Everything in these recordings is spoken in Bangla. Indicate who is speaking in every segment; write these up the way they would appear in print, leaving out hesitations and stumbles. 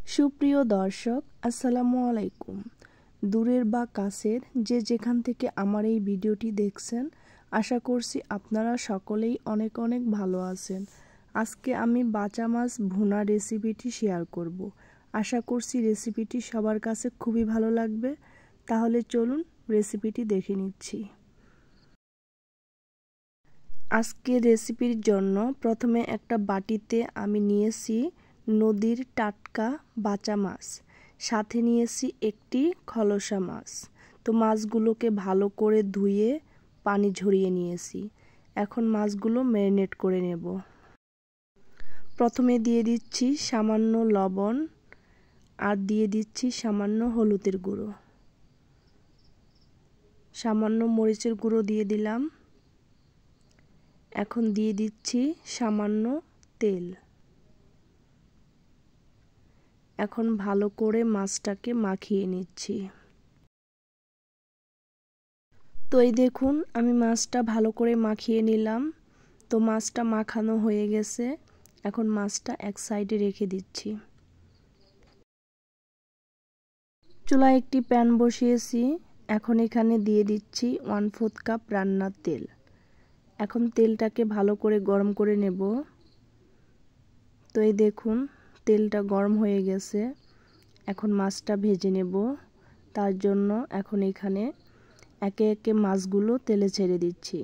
Speaker 1: সুপ্রিয় দর্শক, আসসালামু আলাইকুম। দূরের বা কাছের যে যেখান থেকে আমার এই ভিডিওটি দেখছেন, আশা করছি আপনারা সকলেই অনেক অনেক ভালো আছেন। আজকে আমি বাচা মাছ ভুনা রেসিপিটি শেয়ার করব। আশা করছি রেসিপিটি সবার কাছে খুবই ভালো লাগবে। তাহলে চলুন রেসিপিটি দেখে নিচ্ছি। আজকে রেসিপির জন্য প্রথমে একটা বাটিতে আমি নিয়েছি নদীর টাটকা বাচা মাছ, সাথে নিয়েছি একটি খলসা মাছ। তো মাছগুলোকে ভালো করে ধুয়ে পানি ঝরিয়ে নিয়েছি। এখন মাছগুলো ম্যারিনেট করে নেব। প্রথমে দিয়ে দিচ্ছি সামান্য লবণ আর দিয়ে দিচ্ছি সামান্য হলুদের গুঁড়ো, সামান্য মরিচের গুঁড়ো দিয়ে দিলাম। এখন দিয়ে দিচ্ছি সামান্য তেল। এখন ভালো করে মাছটাকে মাখিয়ে নিচ্ছি। তো এই দেখুন আমি মাছটা ভালো করে মাখিয়ে নিলাম। তো মাছটা মাখানো হয়ে গেছে। এখন মাছটা এক সাইডে রেখে দিচ্ছি। চুলায় একটি প্যান বসিয়েছি। এখন এখানে দিয়ে দিচ্ছি 1/4 কাপ রান্নার তেল। এখন তেলটাকে ভালো করে গরম করে নেব। তো এই দেখুন তেলটা গরম হয়ে গেছে। এখন মাছটা ভেজে নেব। তার জন্য এখন এখানে একে একে মাছগুলো তেলে ছেড়ে দিচ্ছি।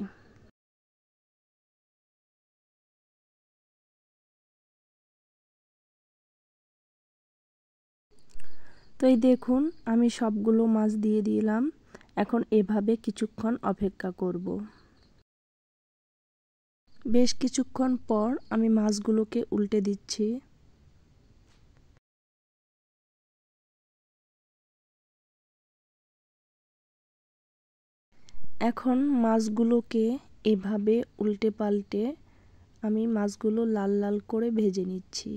Speaker 1: তো এই দেখুন আমি সবগুলো মাছ দিয়ে দিলাম। এখন এভাবে কিছুক্ষণ অপেক্ষা করব। বেশ কিছুক্ষণ পর আমি মাছগুলোকে উল্টে দিচ্ছি। এখন মাছগুলোকে এভাবে উল্টে পাল্টে আমি মাছগুলো লাল লাল করে ভেজে নিচ্ছি।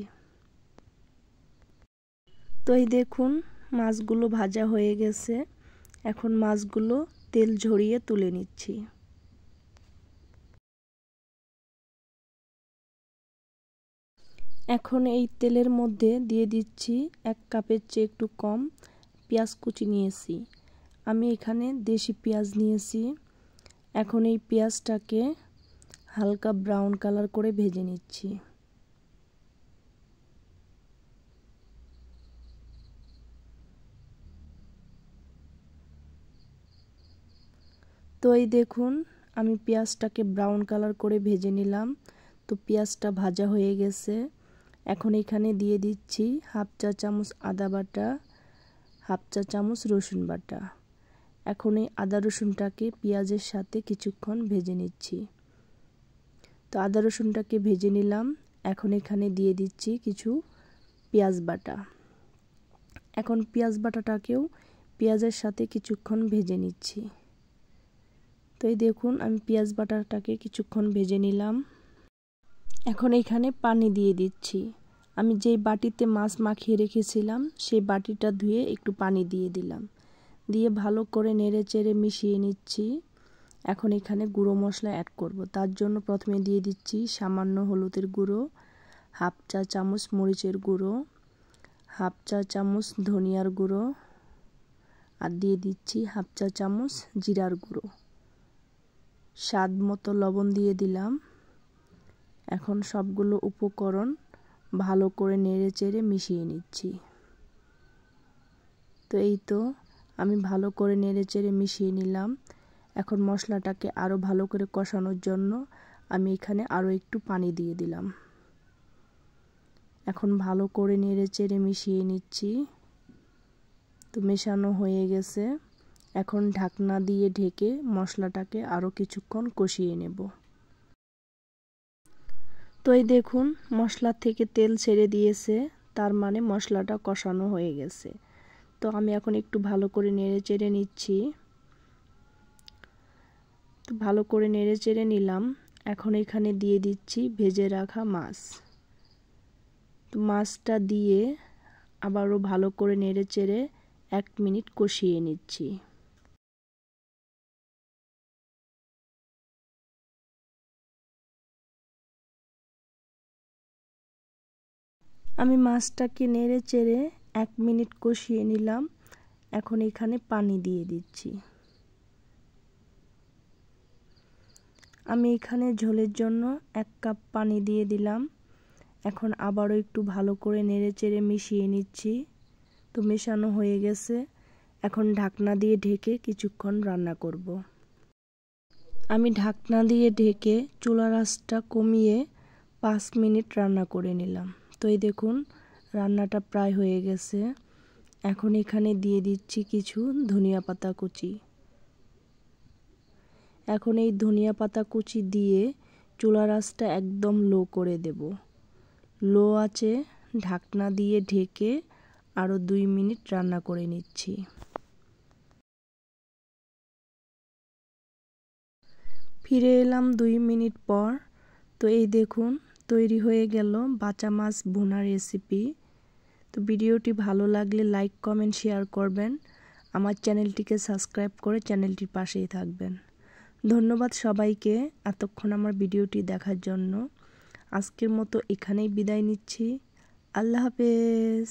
Speaker 1: তো এই দেখুন মাছগুলো ভাজা হয়ে গেছে। এখন মাছগুলো তেল ঝরিয়ে তুলে নিচ্ছি। এখন এই তেলের মধ্যে দিয়ে দিচ্ছি 1 কাপের চেয়ে একটু কম পেঁয়াজ কুচি নিয়েছি। আমি এখানে দেশি পেঁয়াজ নিয়েছি। এখন এই পেঁয়াজটাকে হালকা ব্রাউন কালার করে ভেজে নিচ্ছি। তো এই দেখুন আমি পেঁয়াজটাকে ব্রাউন কালার করে ভেজে নিলাম। তো পেঁয়াজটা ভাজা হয়ে গেছে। এখন এখানে দিয়ে দিচ্ছি 1/2 চা চামচ আদা বাটা, 1/2 চা চামচ রসুন বাটা। এখন এই আদা রসুনটাকে পেঁয়াজের সাথে কিছুক্ষণ ভেজে নিচ্ছি। তো আদা রসুনটাকে ভেজে নিলাম। এখন এখানে দিয়ে দিচ্ছি কিছু পেঁয়াজ বাটা। এখন পেঁয়াজ বাটাটাকেও পেঁয়াজের সাথে কিছুক্ষণ ভেজে নিচ্ছি। তো এই দেখুন আমি পেঁয়াজ বাটাটাকে কিছুক্ষণ ভেজে নিলাম। এখন এখানে পানি দিয়ে দিচ্ছি। আমি যেই বাটিতে মাছ মাখিয়ে রেখেছিলাম সেই বাটিটা ধুয়ে একটু পানি দিয়ে দিলাম। দিয়ে ভালো করে নেড়ে চেড়ে মিশিয়ে নিচ্ছি। এখন এখানে গুঁড়ো মশলা অ্যাড করব। তার জন্য প্রথমে দিয়ে দিচ্ছি সামান্য হলুদের গুঁড়ো, 1/2 চা চামচ মরিচের গুঁড়ো, 1/2 চা চামচ ধনিয়ার গুঁড়ো আর দিয়ে দিচ্ছি 1/2 চা চামচ জিরার গুঁড়ো। স্বাদ মতো লবণ দিয়ে দিলাম। এখন সবগুলো উপকরণ ভালো করে নেড়ে চেড়ে মিশিয়ে নিচ্ছি। তো এই তো আমি ভালো করে নেড়ে চেড়ে মিশিয়ে নিলাম। এখন মশলাটাকে আরও ভালো করে কষানোর জন্য আমি এখানে আরও একটু পানি দিয়ে দিলাম। এখন ভালো করে নেড়ে চেড়ে মিশিয়ে নিচ্ছি। তো মেশানো হয়ে গেছে। এখন ঢাকনা দিয়ে ঢেকে মশলাটাকে আরও কিছুক্ষণ কষিয়ে নেব। তো এই দেখুন মশলা থেকে তেল ছেড়ে দিয়েছে, তার মানে মশলাটা কষানো হয়ে গেছে। তো আমি এখন একটু ভালো করে নেড়ে চেড়ে নিচ্ছি। তো ভালো করে নেড়ে চেড়ে নিলাম। এখন এখানে দিয়ে দিচ্ছি ভেজে রাখা মাছ। তো মাছটা দিয়ে আবারও ভালো করে নেড়ে চেড়ে 1 মিনিট কষিয়ে নিচ্ছি। আমি মাছটাকে নেড়ে চেড়ে 1 মিনিট কষিয়ে নিলাম। এখন এখানে পানি দিয়ে দিচ্ছি। আমি এখানে ঝোলের জন্য 1 কাপ পানি দিয়ে দিলাম। এখন আবারও একটু ভালো করে নেড়ে চেড়ে মিশিয়ে নিচ্ছি। তো মেশানো হয়ে গেছে। এখন ঢাকনা দিয়ে ঢেকে কিছুক্ষণ রান্না করব। আমি ঢাকনা দিয়ে ঢেকে চুলার আঁচটা কমিয়ে 5 মিনিট রান্না করে নিলাম। তো এই দেখুন রান্নাটা প্রায় হয়ে গেছে। এখন এখানে দিয়ে দিচ্ছি কিছু ধনিয়া পাতা কুচি। এখন এই ধনিয়া পাতা কুচি দিয়ে চুলার আঁচটা একদম লো করে দেব। লো আঁচে ঢাকনা দিয়ে ঢেকে আরও 2 মিনিট রান্না করে নিচ্ছি। ফিরে এলাম 2 মিনিট পর। তো এই দেখুন তৈরি হয়ে গেল বাচা মাছ ভুনা রেসিপি। তো ভিডিওটি ভালো লাগলে লাইক কমেন্ট শেয়ার করবেন। আমার চ্যানেলটিকে সাবস্ক্রাইব করে চ্যানেলটির পাশেই থাকবেন। ধন্যবাদ সবাইকে এতক্ষণ আমার ভিডিওটি দেখার জন্য। আজকের মতো এখানেই বিদায় নিচ্ছি। আল্লাহ হাফেজ।